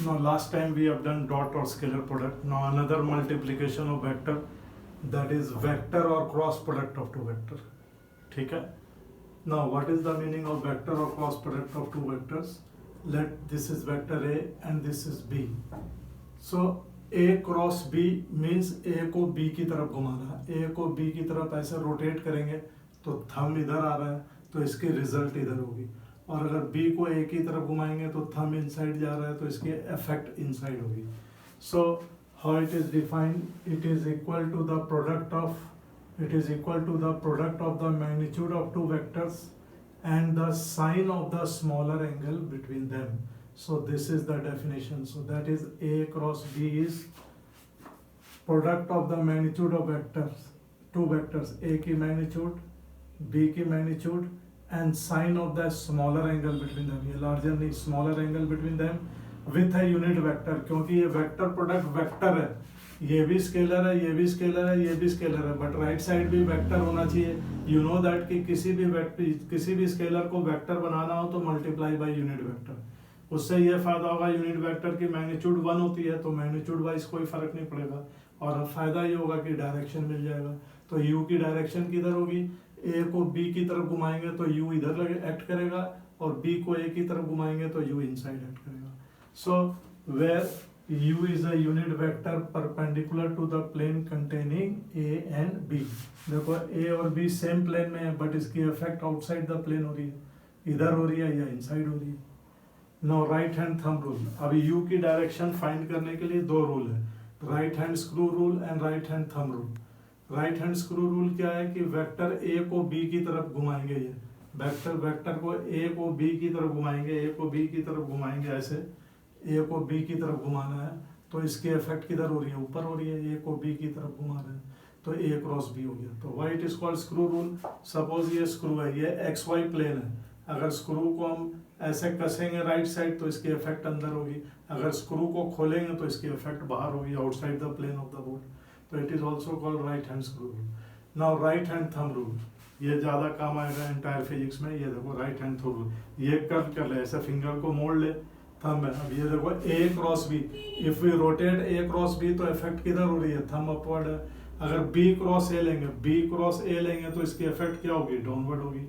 Now last time we have done dot or scalar product. Now another multiplication of vector, that is vector or cross product of two vector. ठीक है. Now what is the meaning of vector or cross product of two vectors? Let this is vector A and this is B. So A cross B means A को B की तरफ घुमाना है. A को B की तरफ ऐसे rotate करेंगे तो थंब इधर आ रहा है तो इसकी रिजल्ट इधर होगी. और अगर B को A की तरफ घुमाएंगे तो थंब इनसाइड जा रहा है तो इसकी इफेक्ट इनसाइड होगी. So how it is defined, it is equal to the product of the magnitude of two vectors and the sine of the smaller angle between them. So this is the definition. So that is A cross B is product of the magnitude of vectors, two vectors, A की magnitude, B की magnitude and sine of the smaller angle between them. ये larger नहीं, smaller angle between them with a unit vector. क्योंकि ये vector product vector है, ये भी scalar है, ये भी स्केलर है, ये भी स्केलर है, बट राइट साइड भी वेक्टर होना चाहिए. यू नो दैट कि किसी भी स्केलर को वेक्टर बनाना हो तो मल्टीप्लाई बाय यूनिट वेक्टर. उससे ये फायदा होगा, यूनिट वेक्टर की मैग्नीट्यूड 1 होती है तो मैग्नीट्यूड वाइज कोई फर्क नहीं पड़ेगा. और फायदा ये होगा कि डायरेक्शन मिल जाएगा. तो यू की डायरेक्शन किधर होगी, ए को बी की तरफ घुमाएंगे तो यू इधर एक्ट करेगा और बी को ए की तरफ घुमाएंगे तो यू इनसाइड एक्ट करेगा. So where U is a unit vector perpendicular to the plane containing A and B. देखो A और B सेम प्लेन में है बट इसकी इफेक्ट आउटसाइड द प्लेन हो रही है, इधर हो रही है या इनसाइड हो रही है. Now right hand thumb rule. अभी U की डायरेक्शन फाइंड करने के लिए दो रूल है, right hand screw rule and right hand thumb rule. Right hand screw rule क्या है कि वेक्टर A को B की तरफ घुमाएंगे, ये वेक्टर को A को B की तरफ घुमाएंगे, A को B की तरफ घुमाएंगे, ऐसे ए को बी की तरफ घुमाना है तो इसकी इफेक्ट किधर हो रही है, ऊपर हो रही है. ए को बी की तरफ घुमा रहे हैं तो ए क्रॉस बी हो गया. तो why it is called screw rule. Suppose ये स्क्रू है, ये एक्स वाई प्लेन है. अगर स्क्रू को हम ऐसे कसेंगे राइट साइड तो इसकी इफेक्ट अंदर होगी, अगर स्क्रू को खोलेंगे तो इसकी इफेक्ट बाहर होगी, outside the plane of the board. तो it is also called right hand screw rule. Now right hand thumb rule, ये ज्यादा काम आएगा एंटायर फिजिक्स में. ये देखो राइट हैंड थंब रूल, ये कर्व कर ले, ऐसे फिंगर को मोड़ ले, थंब है. अब ये देखो A cross B, if we rotate A cross B तो इफेक्ट किधर हो रही है, थंब अपवर्ड है. अगर बी क्रॉस ए लेंगे, बी क्रॉस ए लेंगे तो इसकी इफेक्ट क्या होगी, डाउनवर्ड होगी.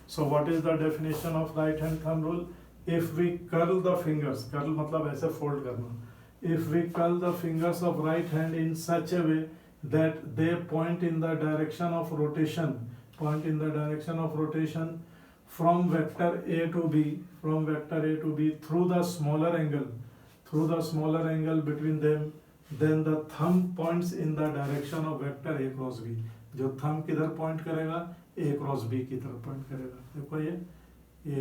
So what is the definition of right hand thumb rule. If we curl the fingers, curl मतलब ऐसे फोल्ड करना, if we curl the fingers of right hand in such a way that they point in the direction of rotation, from vector A to B through the smaller angle between them, then the thumb points in the direction of vector A cross B. जो thumb किधर point करेगा, A cross B की तरफ point करेगा. देखो ये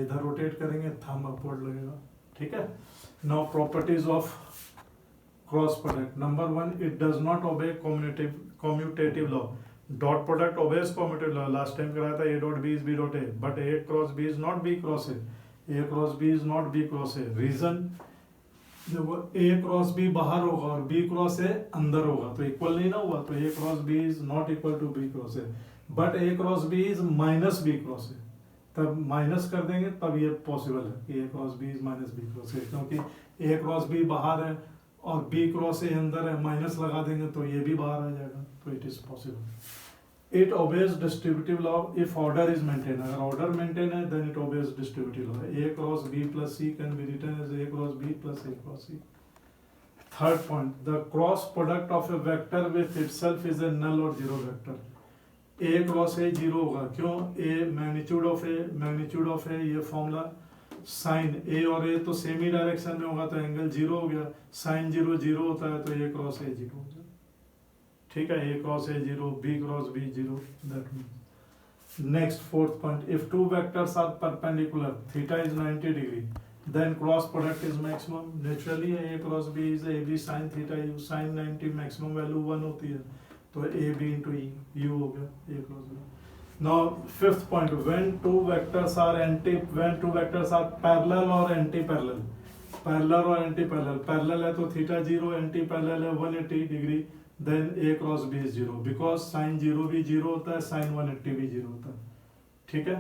इधर rotate करेंगे, thumb अपवर्ड लगेगा. ठीक है. Now properties of cross product. Number 1, it does not obey commutative law. Dot product obeys commutative law. Last time कराया था A dot B is B dot A, but A cross B is not B cross A. A cross B is not B cross A. Reason, देखो A cross B बाहर होगा और B cross A अंदर होगा तो equal नहीं ना हुआ. तो A cross B is not equal to B cross A. But A cross B is minus B cross A. तब माइनस कर देंगे तब ये पॉसिबल है कि A cross B is minus B cross A, क्योंकि A cross B बाहर है और B cross A अंदर है, माइनस लगा देंगे तो ये भी बाहर आ जाएगा. तो it is possible. It obeys distributive law if order is maintained. अगर order maintain है then it obeys distributive law. A cross B plus C can be written as A cross B plus A cross C. Third point, the cross product of a vector with itself is a null or zero vector. A cross A zero होगा, क्यों? A magnitude of A ये formula sine A और A तो same ही direction में होगा तो angle zero हो गया. साइन जीरो होता है तो A cross A जीरो हो गया. ठीक है. A cross A zero, B cross B zero. That means. Next, fourth point, if two vectors are perpendicular, theta is 90 degree, then cross product is maximum. Naturally A cross B is AB sin theta U, sin 90 maximum value 1 होती है तो AB into E, U हो गया A cross B. Now fifth point, when two vectors are parallel or anti-parallel. Parallel है तो theta 0, anti-parallel है 180 degree. Then A cross B is 0 because sin 0 भी 0 होता है, sin 180 भी 0 होता है. ठीक है.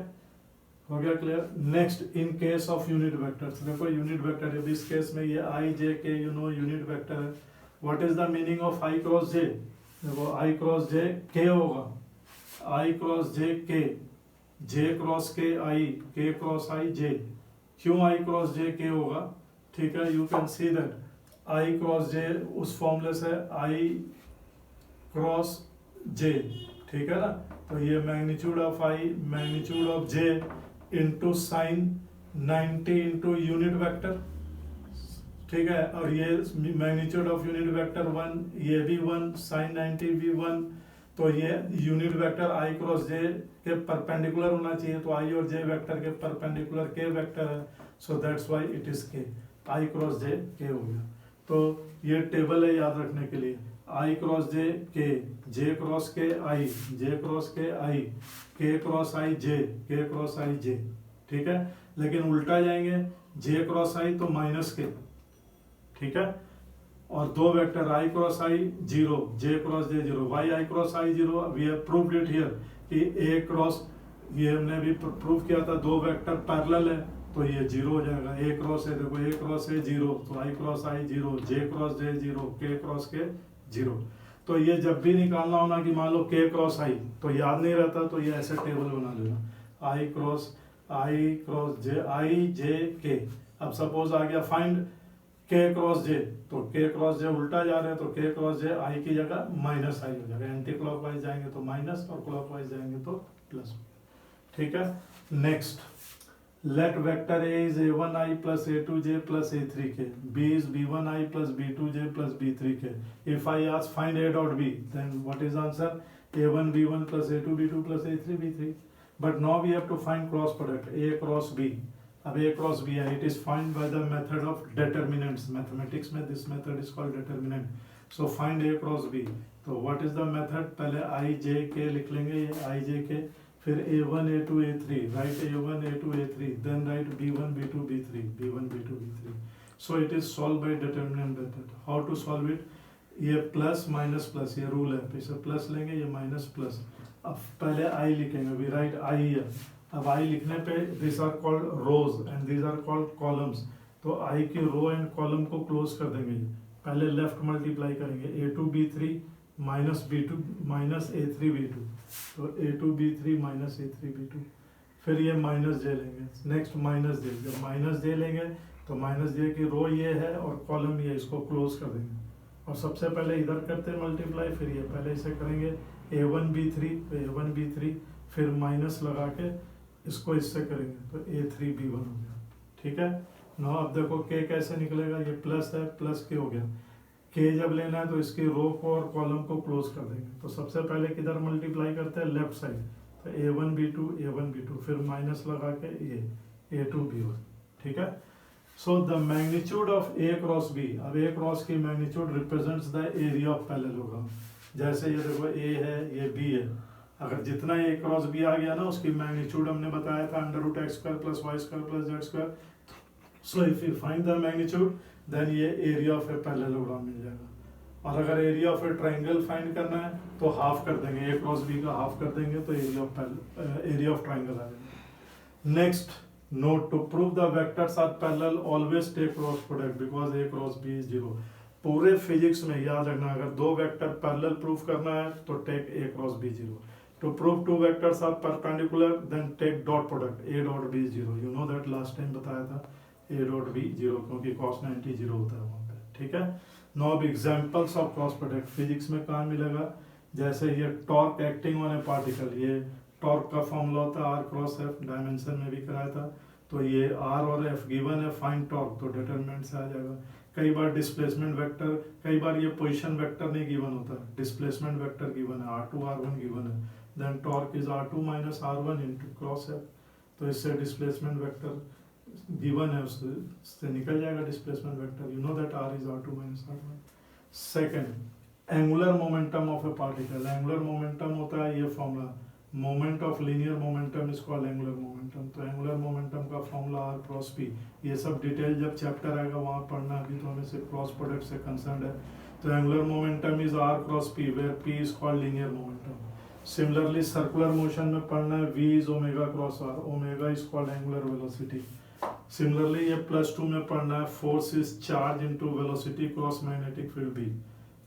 हो गया clear. Next in case of unit vectors, देखो यूनिट वेक्टर है, इस केस में ये i j k you know unit vector है। What is the meaning of i cross j? देखो आई क्रॉस जे के होगा, आई क्रॉस जे के, जे क्रॉस के आई, के क्रॉस आई जे। क्यों आई क्रॉस जे के होगा? ठीक है, you can see that i cross j उस फॉर्मूले से आई क्रॉस जे, ठीक है ना। तो ये magnitude of I, magnitude of J into sine 90 into unit vector, ठीक है। और ये मैग्नीट्यूड ऑफ यूनिट वेक्टर 1, ये भी 1, साइन 90 भी 1। तो ये यूनिट वेक्टर आई क्रॉस जे के परपेंडिकुलर होना चाहिए, तो आई और जे वेक्टर के परपेंडिकुलर के वेक्टर है, so that's why it is के, आई क्रॉस जे के हो गया। तो ये टेबल है याद रखने के लिए, आई क्रॉस जे के, जे क्रॉस के आई, जे क्रॉस के आई, के क्रॉस आई जे, के क्रॉस आई जे, ठीक है। लेकिन उल्टा जाएंगे, जे क्रॉस आई तो माइनस के, ठीक है। और दो vector i cross i 0, j cross j 0, y i cross i 0, we have proved it here कि ए क्रॉस, ये हमने भी प्रूव किया था, दो वेक्टर पैरेलल है तो ये 0 हो जाएगा। ए क्रॉस है, देखो ए क्रॉस है 0, तो आई cross i 0, j cross j 0, के क्रॉस के 0। तो ये जब भी निकालना होना कि मान लो के क्रॉस आई तो याद नहीं रहता, तो ये ऐसे टेबल बना लेना, आई क्रॉस जे, आई जे के। अब सपोज आ गया फाइंड के क्रॉस जे, तो के क्रॉस जे उल्टा जा रहे हैं, तो के क्रॉस जे आई की जगह माइनस आई हो जाएगा, एंटी क्लॉकवाइज जाएंगे तो माइनस और क्लॉकवाइज जाएंगे तो प्लस, ठीक है। Next, let vector a is a1i plus a2j plus a3k, b is b1i plus b2j plus b3k. If I ask find a dot b, then what is answer? a1 b1 plus a2 b2 plus a3 b3. But now we have to find cross product a cross b. अब a cross b है, it is found by the method of determinants. Mathematics में this method is called determinant. So find a cross b. तो what is the method? पहले i j k लिख लेंगे, ये i j k, फिर a1 a2 a3, right a1 a2 a3, then right b1 b2 b3, b1 b2 b3. So it is solved by determinant method. How to solve it? ये plus minus plus, ये rule है, इसे plus लेंगे, ये minus plus. अब पहले आई लिखेंगे, we right I है। अब आई लिखने पे this are called rows and this are called columns, तो आई की रो एंड कॉलम को क्लोज कर देंगे। पहले लेफ्ट मल्टीप्लाई करेंगे, a2 b3 minus b2 minus a3 b2, तो a2 b3 minus a3 b2, फिर ये माइनस जे लेंगे, नेक्स्ट माइनस जे, जब माइनस जे लेंगे तो माइनस जे की रो ये है और कॉलम ये, इसको क्लोज कर देंगे। और सबसे पहले इधर करते हैं मल्टीप्लाई, फिर ये पहले इसे करेंगे a1 b3, तो a1 b3, फिर माइनस लगा के इसको इससे करेंगे तो a3 b1 हो गया, ठीक है। ना अब देखो के कैसे निकलेगा, ये प्लस है, प्लस के हो गया। के जब लेना है तो इसकी रो को और कॉलम को क्लोज कर देंगे, तो सबसे पहले किधर मल्टीप्लाई करते हैं, लेफ्ट साइड, तो a1 b2, फिर माइनस लगा के ये a2 b1, ठीक है। So the magnitude of a cross b, अब a क्रॉस की magnitude represents the area of parallelogram. जैसे ये देखो a है, ये b है, अगर जितना a क्रॉस b आ गया ना, उसकी मैग्नीट्यूड हमने बताया था √x² + y² + z²। So if you find the magnitude then ये एरिया ऑफ ए पैरेललोग्राम मिल जाएगा। और अगर area of a triangle find करना है तो हाफ कर देंगे, a क्रॉस b का हाफ कर देंगे तो एरिया ऑफ ट्राइंगल आ जाएगा। Next, note, to prove the vectors are parallel always take cross product because a cross b is 0। पूरे फिजिक्स में याद रखना, अगर दो वेक्टर पैरेलल प्रूफ करना है तो take a cross b 0। To prove two vectors are perpendicular then take dot product a dot b 0। You know that last time बताया था, a डॉट b 0, क्योंकि cos 90 0 होता है वहाँ पे, ठीक है। नो अब examples of cross product physics में कहाँ मिलेगा, जैसे ये torque acting on A particle, ये टॉर्क का फॉर्मूला होता है r क्रॉस f, डायमेंशन में भी कराया था। तो ये r और f गिवन है, फाइंड टॉर्क, तो डिटरमिनेंट से आ जाएगा। कई बार डिस्प्लेसमेंट वेक्टर, कई बार ये पोजीशन वेक्टर नहीं गिवन होता, डिस्प्लेसमेंट वेक्टर गिवन है, r2 r1 गिवन है, then torque is r2 minus r1 into cross f। तो इससे डिस्प्लेसमेंट वेक्टर गिवन है, उससे निकल जाएगा displacement vector. You know that r is r2 minus r1। Second, angular momentum of A particle, angular momentum होता है ये formula, moment of linear momentum is called angular momentum. तो एंगुलर मोमेंटम का formula r cross p, ये सब detail जब chapter आएगा वहाँ पढ़ना, अभी तो हमें सिर्फ क्रॉस प्रोडक्ट से कंसर्न है। तो angular momentum is r cross p where p is called linear momentum. Similarly circular motion में पढ़ना है v is omega cross r, omega is called angular velocity. Similarly ये +2 में पढ़ना है force is charge into velocity cross magnetic field b,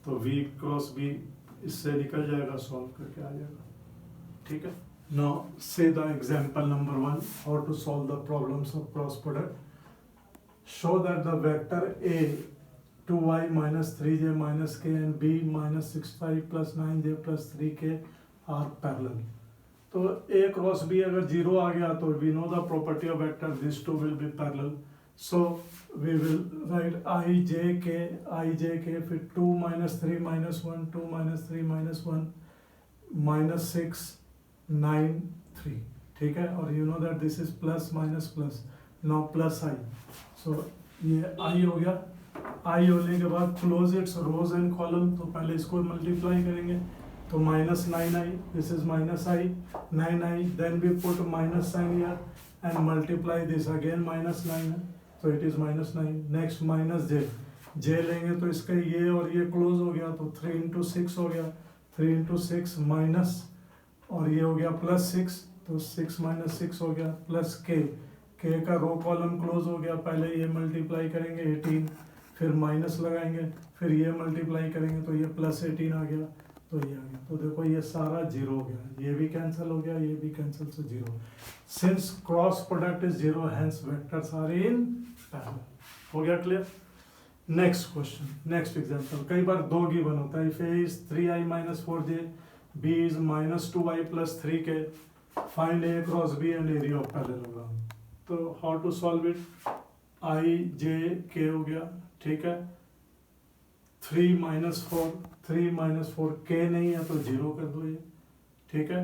तो v cross b इससे निकल जाएगा, सॉल्व करके आ जाएगा, ठीक है। Now say the example number 1, how to solve the problems of cross product. Show that the vector a 2y minus 3j minus k and b minus 6y plus 9j plus 3k are parallel. तो a cross b अगर zero आ गया तो we know the property of vector, these two will be parallel, so we will write ijk फिर 2 minus 3 minus 1 2 minus 3 minus 1 minus 6 9 3, ठीक है। और you know that this is plus minus plus, now plus I, so ये I हो गया। आई होने के बाद close its rows and column, तो पहले इसको मल्टीप्लाई करेंगे, तो -9i, this is -i 9i, then we put minus sign here and multiply this again -9, तो इट इज -9। नेक्स्ट -j लेंगे तो इसका ये और ये क्लोज हो गया, तो 3 into 6 हो गया, 3 into 6 माइनस और ये हो गया +6, तो 6 - 6 हो गया, प्लस k का रो कॉलम क्लोज हो गया, पहले ये मल्टीप्लाई करेंगे 18, फिर माइनस लगाएंगे, फिर ये मल्टीप्लाई करेंगे तो ये +18 आ गया, तो ये आ गया। तो देखो ये सारा जीरो हो गया, ये भी कैंसिल हो गया, ये भी कैंसिल, तो zero. Since cross product is zero, hence vectors are in parallel. हो गया clear. Next question, next example. कई बार दो गिवन होता है, if a is 3i - 4j, b is -2y + 3k, find a cross b and area of parallelogram. तो how to solve it, i j k हो गया, ठीक है। 3 - 4 k नहीं है तो जीरो कर दो ये, ठीक है।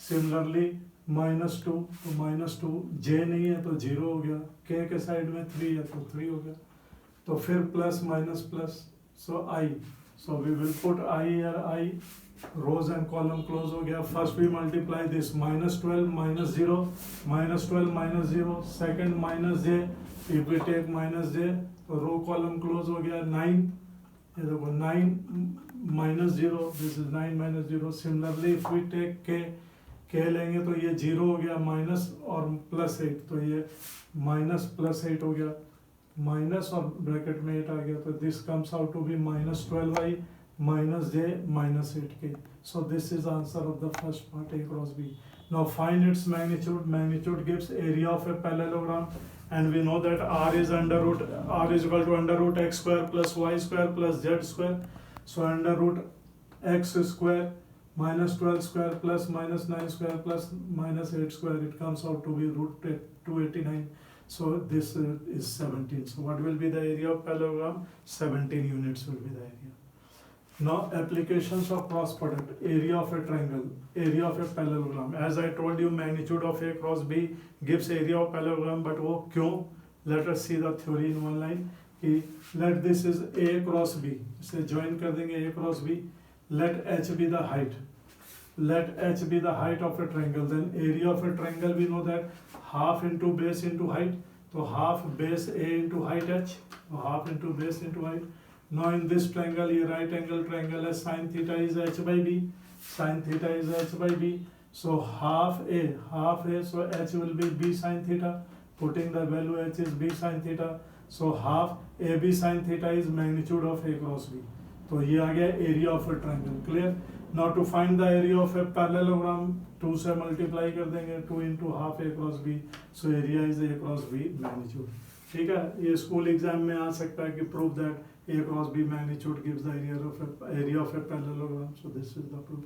सिमिलरली -2, तो -2 j नहीं है तो जीरो हो गया, k के साइड में 3 है तो 3 हो गया, तो फिर plus minus plus, so i, so we will put i here, i rows and column close हो गया। First we multiply this -12 - 0 -12 - 0, second -j, if we take -j तो रो कॉलम क्लोज हो गया। 9, ये देखो 9 - 0, this is 9 - 0। Similarly if we take k लेंगे तो ये 0 हो गया, माइनस और +8, तो ये -+8 हो गया, माइनस और ब्रैकेट में 8 आ गया, तो this comes out to be -12i -j -8k। So this is answer of the first part, A cross B. Now find its magnitude. Magnitude gives area of a parallelogram, and we know that r is equal to √x square plus y square plus z square. So √x square minus 12 square plus minus 9 square plus minus 8 square, it comes out to be √289. So this is 17. So what will be the area of parallelogram? 17 units will be the area. Now applications of cross product, area of a triangle, area of a parallelogram. As I told you, magnitude of A cross B gives area of parallelogram, but वो क्यों? Let us see the theory in one line. Let this is A cross B. इसे join कर देंगे A cross B. Let H be the height. Let H be the height of a triangle. Then area of a triangle, we know that half into base into height. So half base A into height H. So half into base into height. Now in this triangle, ये right angle triangle है, sin theta is h by b, sin theta is h by b. So half a, so h will be b sin theta. Putting the value h is b sin theta. So half ab sin theta is magnitude of A cross B. तो ये आ गया area of a triangle. Clear? Now to find the area of a parallelogram, 2 से multiply कर देंगे, 2 into half A cross B. So area is A cross B magnitude. ठीक है, ये school exam में आ सकता है कि prove that A cross B magnitude gives the area of a parallelogram. So this is the proof.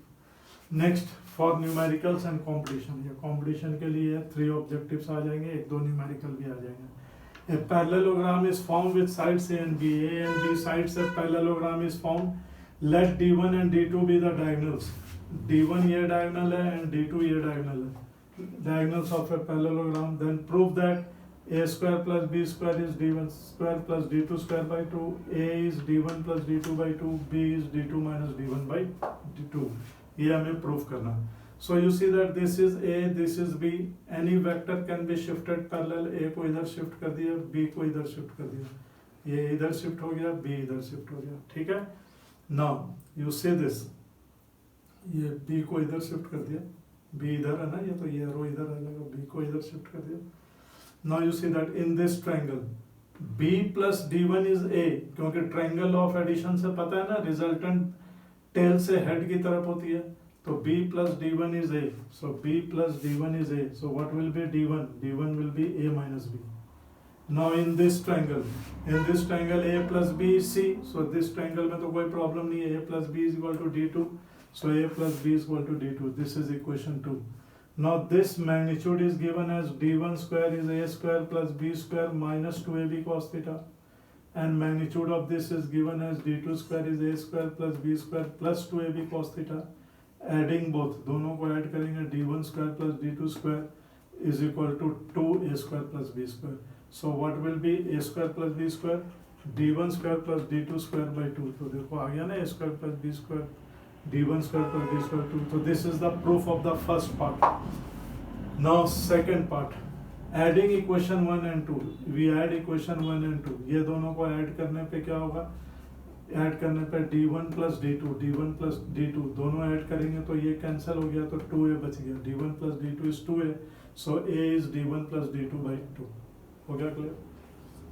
Next, for numericals and competition. ये competition के लिए 3 objectives आ जाएंगे, 1-2 numerical भी आ जाएंगे. A parallelogram is formed with sides A and B. A and B sides a parallelogram is formed. Let D1 and D2 be the diagonals. D1 ये diagonal है and D2 ये diagonal है. Diagonals of a parallelogram. Then prove that A square plus B square is D1 square plus D2 square by 2. A is D1 plus D2 by 2. B is D2 minus D1 by D2. ये हमें proof करना. So you see that this is A, this is B. Any vector can be shifted parallel. A को इधर shift कर दिया, B को इधर shift कर दिया. ये इधर shift हो गया, B इधर shift हो गया. ठीक है? Now you see this. ये बी को इधर शिफ्ट कर दिया, बी इधर है ना, ये तो ये एरो इधर आ जाएगा, बी को इधर शिफ्ट कर दिया. Now you see that in this triangle b plus d1 is a, क्योंकि ट्रायंगल ऑफ एडिशन से पता है ना रिजल्टेंट टेल से हेड की तरफ होती है, तो b plus d1 is a, so b plus d1 is a, so what will be d1 will be a minus b. Now in this triangle a plus b is c, so this triangle में तो कोई problem नहीं है, a plus b is equal to d2, so a plus b is equal to d2, this is equation 2. Now this magnitude is given as d1 square is a square plus b square minus 2ab cos theta, and magnitude of this is given as d2 square is a square plus b square plus 2ab cos theta. Adding both, दोनों को add करेंगे, d1 square plus d2 square is equal to 2a square plus b square. So what will be a square plus b square? d1 square plus d2 square by 2. तो देखो आ गया ना a square plus b square, d1 square plus b square 2. So this is the proof of the first part. Now second part, adding equation 1 and 2. We add equation 1 and 2. ये दोनों को add करने पे क्या होगा? ऐड करने पे d1 plus d2 दोनों ऐड करेंगे तो ये कैंसिल हो गया, तो 2a बच गया. d1 plus d2 is 2a, so a is d1 plus d2 by 2. हो गया क्लियर?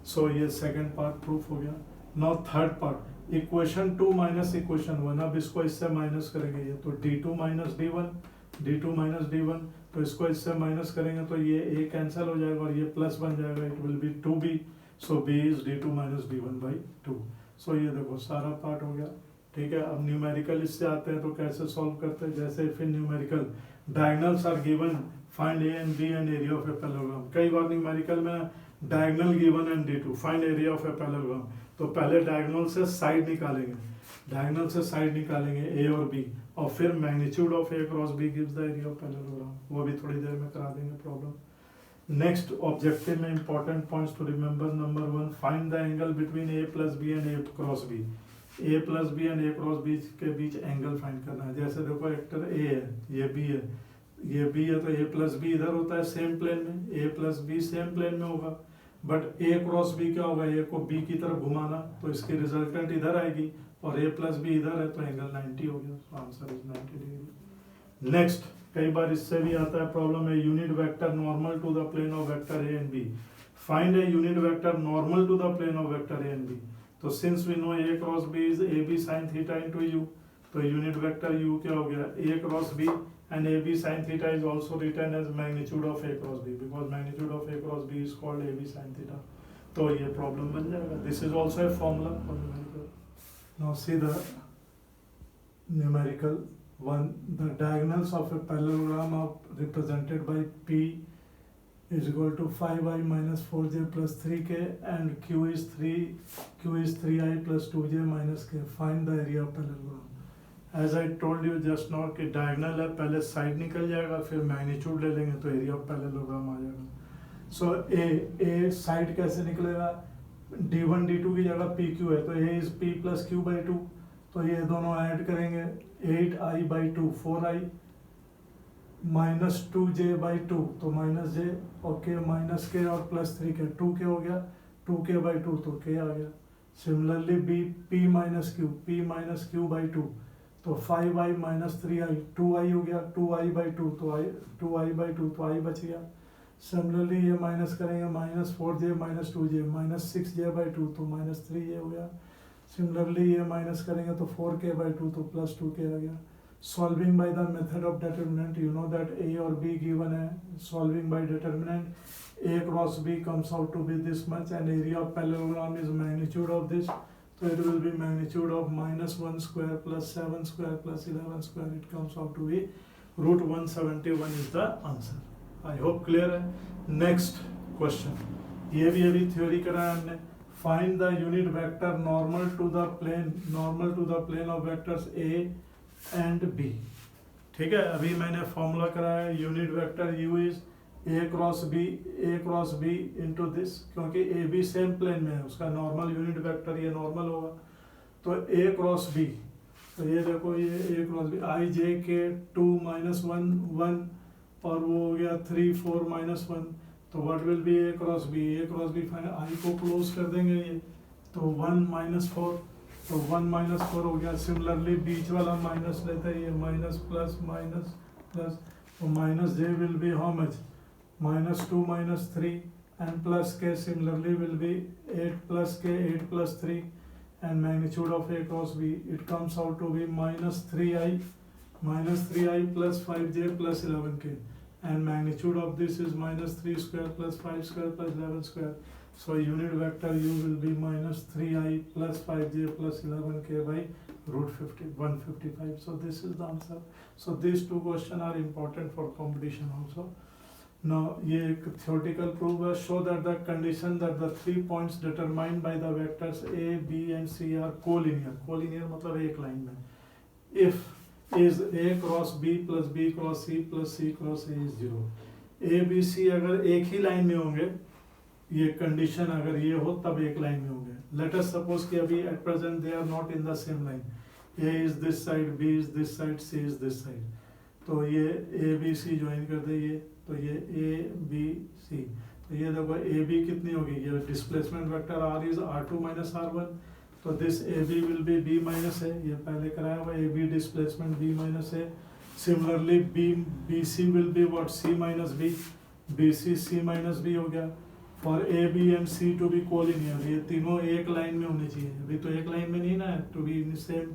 सो ये सेकंड पार्ट प्रूफ हो गया. Now third part, equation 2 minus equation 1. अब इसको इससे माइनस करेंगे, ये तो d2 माइनस d1, तो इसको इससे माइनस करेंगे तो ये a कैंसिल हो जाएगा और ये प्लस बन जाएगा, it will be 2b, so b is d2 minus d1 by 2. सो ये देखो सारा पार्ट हो गया. ठीक है, अब न्यूमेरिकल इससे आते हैं तो कैसे सॉल्व करते हैं. जैसे फिर numerical diagonals are given, find a and b and area of a parallelogram. कई बार न्यूमेरिकल में diagonal given and d2, find area of a parallelogram. तो पहले डायगोनल से साइड निकालेंगे, a और b, और फिर magnitude of a cross b gives the area of parallelogram. वो भी थोड़ी देर में करा देंगे प्रॉब्लम. नेक्स्ट ऑब्जेक्टिव में important points to remember. Number 1, find the angle between a plus b and a cross b. a plus b and a cross b के बीच angle find करना है. जैसे देखो एक्टर a है, ये b है, ये b है, तो a प्लस b इधर होता है सेम प्लेन में, a plus b same plane में होगा. बट a क्रॉस b क्या होगा, a को b की तरफ घुमाना, तो इसकी रिजल्टेंट इधर आएगी, और a प्लस b इधर है, तो एंगल 90 हो गया. So answer is 90 degree. Next, कई बार इससे भी आता है प्रॉब्लम है, unit vector normal to the plane of vector a and b. Find a unit vector normal to the plane of vector a and b. तो since we know a cross b is ab sin theta into u, तो unit vector u क्या हो गया, a cross b, and ab sin theta is also written as magnitude of a cross b, because magnitude of a cross b is called ab sin theta. तो ये problem बन जाएगा. This is also a formula for numerical. Now see the numerical one. The diagonals of a parallelogram are represented by p is equal to 5i minus 4j plus 3k, and q is 3i plus 2j minus k. Find the area of parallelogram. As I told you just now कि diagonal है, पहले side निकल जाएगा, फिर magnitude ले लेंगे तो area of parallelogram आ जाएगा. सो ए साइड कैसे निकलेगा, d1 d2 की जगह pq है, तो a is p plus q by 2, तो ये दोनों ऐड करेंगे, 8i by 2 4i minus 2j by 2, तो माइनस j, और k माइनस k और प्लस 3k, 2k हो गया, 2k बाई 2, तो k आ गया. Similarly p minus q by 2, तो 5i माइनस 3i, 2i हो गया, 2i बाई 2, तो 2i बाई 2, तो i बच गया. सिमिलरली ये माइनस करेंगे, minus 4j minus 2j minus 6j by 2, तो माइनस 3j हो गया. सिमिलरली ये माइनस करेंगे तो 4k बाई 2, तो प्लस 2k आ गया. Solving by the method of determinant, you know that a और b गिवन है. Solving bye determinant, a cross b comes out to be this much, and area of parallelogram is magnitude of this. So it will be magnitude of minus 1 square plus 7 square plus 11 square. It comes out to be root 171 is the answer. I hope clear है. Next question. ये भी अभी theory कराया हमने. Find the unit vector normal to the plane of vectors a and b. ठीक है, अभी मैंने फॉर्मूला कराया. Unit vector u is a cross b into this, क्योंकि ए बी सेम प्लेन में है, उसका नॉर्मल यूनिट वेक्टर ये नॉर्मल होगा. तो a क्रॉस b, तो ये देखो ये a cross b, i j k 2 minus 1 1, और वो हो गया 3 4 माइनस 1. तो what will be a cross b final, i को क्लोज कर देंगे ये, तो 1 माइनस 4, तो 1 माइनस 4 हो गया। सिमिलरली बीच वाला माइनस लेते हैं, ये माइनस प्लस प्लस, तो minus J will be how much, -2 -3 and plus k similarly will be 8 plus k, 8 plus 3, and magnitude of A cross B, it comes out to be -3i plus 5j plus 11k, and magnitude of this is -3 square plus 5 square plus 11 square. So unit vector U will be -3i plus 5j plus 11k by √155. So this is the answer. So these two questions are important for competition also. Now ये एक theoretical proof है, show that the condition that the 3 points determined by the vectors A, B and C are collinear. Collinear मतलब एक line में. If is A cross B plus B cross C plus C cross A is 0. A, B, C अगर एक ही line में होंगे, ये condition अगर ये हो तब एक लाइन में होंगे. Let us suppose कि अभी at present they are not in the same line. A is this side, B is this side, C is this side. तो ये A, B, C ज्वाइन कर दे ये, तो ये A, B, C, तो ये देखो A, B कितनी होगी, ये displacement vector R is R2 minus R1, तो this A, B will be B minus A, ये पहले कराया हुआ A, B displacement B minus A. Similarly B, B, C will be what, C minus B, B, C, C minus B हो गया. For A, B and C to be collinear, ये तीनों एक line में होने चाहिए, अभी तो एक लाइन में नहीं ना, to be in same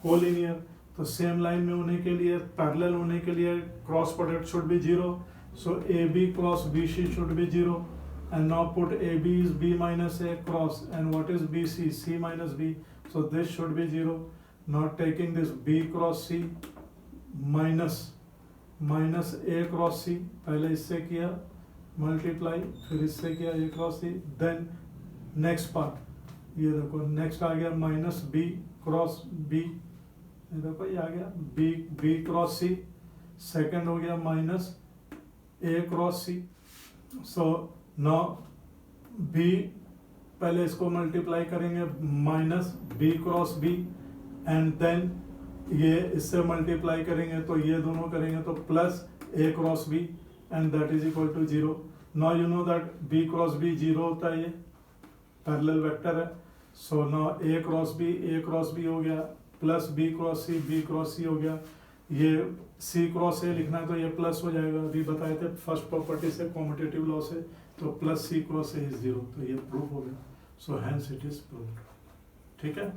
collinear, तो सेम लाइन में होने के लिए, पैरेलल होने के लिए cross product should be 0. So AB cross BC should be 0, and now put AB is B minus A cross, and what is BC? C minus B. So this should be 0. Now taking this B cross C minus A cross C, पहले इससे किया multiply, फिर इससे किया A cross C, then next part, ये देखो next आ गया minus B cross B, ये देखो ये आ गया B cross C, second हो गया minus A cross C. So now B, पहले इसको मल्टीप्लाई करेंगे minus B cross B, and then ये इससे मल्टीप्लाई करेंगे तो ये दोनों करेंगे तो plus A cross B, and that is equal to 0. Now you know that B cross B 0 होता है, ये पैरेलल वेक्टर है. So now A cross B हो गया, प्लस B cross C हो गया. ये C क्रॉस A लिखना है तो ये प्लस हो जाएगा, अभी बताए थे फर्स्ट प्रॉपर्टी से कॉम्पिटिटिव लॉ से, तो plus C cross A is 0, तो ये प्रूफ हो गया. So hence it is proved. ठीक है,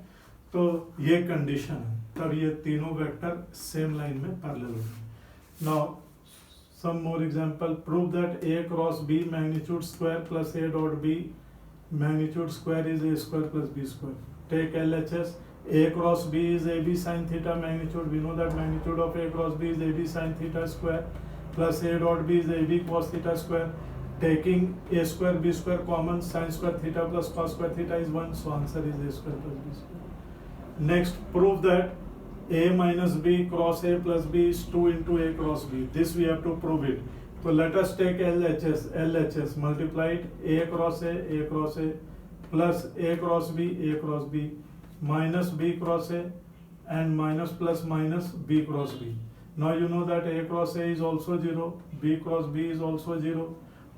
तो ये कंडीशन है, तब ये तीनों वेक्टर सेम लाइन में पैरेलल होंगे. Now some more example. Prove that A cross B magnitude square plus A dot B magnitude square is A square plus B square. Take LHS. A cross B is AB sin theta magnitude. We know that magnitude of A cross B is AB sin theta square plus A dot B is AB cos theta square. Taking A square B square common, sin square theta plus cos square theta is 1. So answer is A square plus B square. Next, prove that A minus B cross A plus B is 2 into A cross B. This we have to prove it. So let us take LHS multiply it. A cross A plus A cross B minus B cross A and minus plus minus B cross B. Now you know that A cross A is also 0, B cross B is also 0,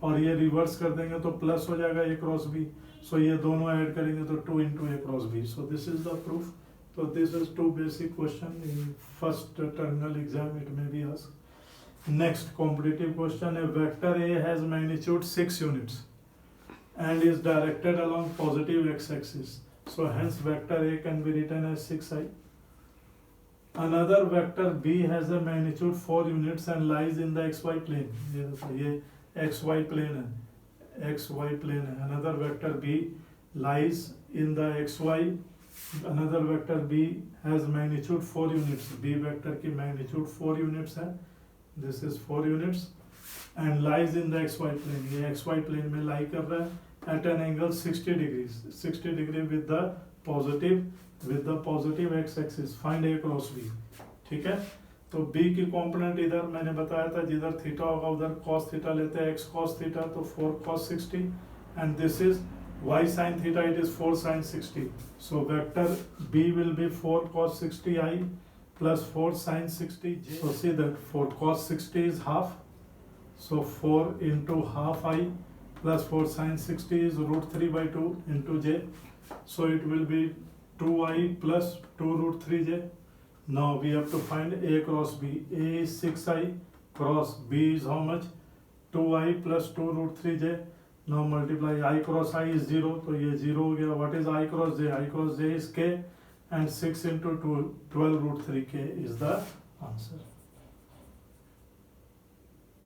और ये reverse कर देंगे तो plus हो जाएगा A cross B. So ये दोनों add करेंगे तो 2 into A cross B. So this is the proof. So this is two basic question in first terminal exam it may be asked. Next competitive question. A vector A has magnitude 6 units and is directed along positive x-axis. So hence vector A can be written as 6i. Another vector B has a magnitude 4 units and lies in the xy plane. ये xy plane है. Another vector B lies in the xy. Another vector B has magnitude 4 units. B vector की magnitude 4 units है. This is 4 units and lies in the xy plane. ये xy plane में lie कर रहा है at an angle 60 degree with the positive x-axis. Find A cross B. ठीक है, तो B की कॉम्पोनेंट इधर मैंने बताया था, जिधर थीटा होगा उधर cos थीटा लेते हैं, x cos थीटा तो 4 cos 60, and this is y sin theta, it is 4 sin 60. So vector B will be 4 cos 60i plus 4 sin 60j. So see that 4 cos 60 is half, so 4 into half I plus 4 sin 60 is √3/2 into j. So it will be 2i plus 2 root 3j. Now we have to find A cross B. A is 6i, cross B is how much? 2i plus 2 root 3j. Now multiply I cross I is 0, तो ये 0 हो गया. What is I cross j? I cross j is k, and 6 into 2, 12 root 3k is the answer.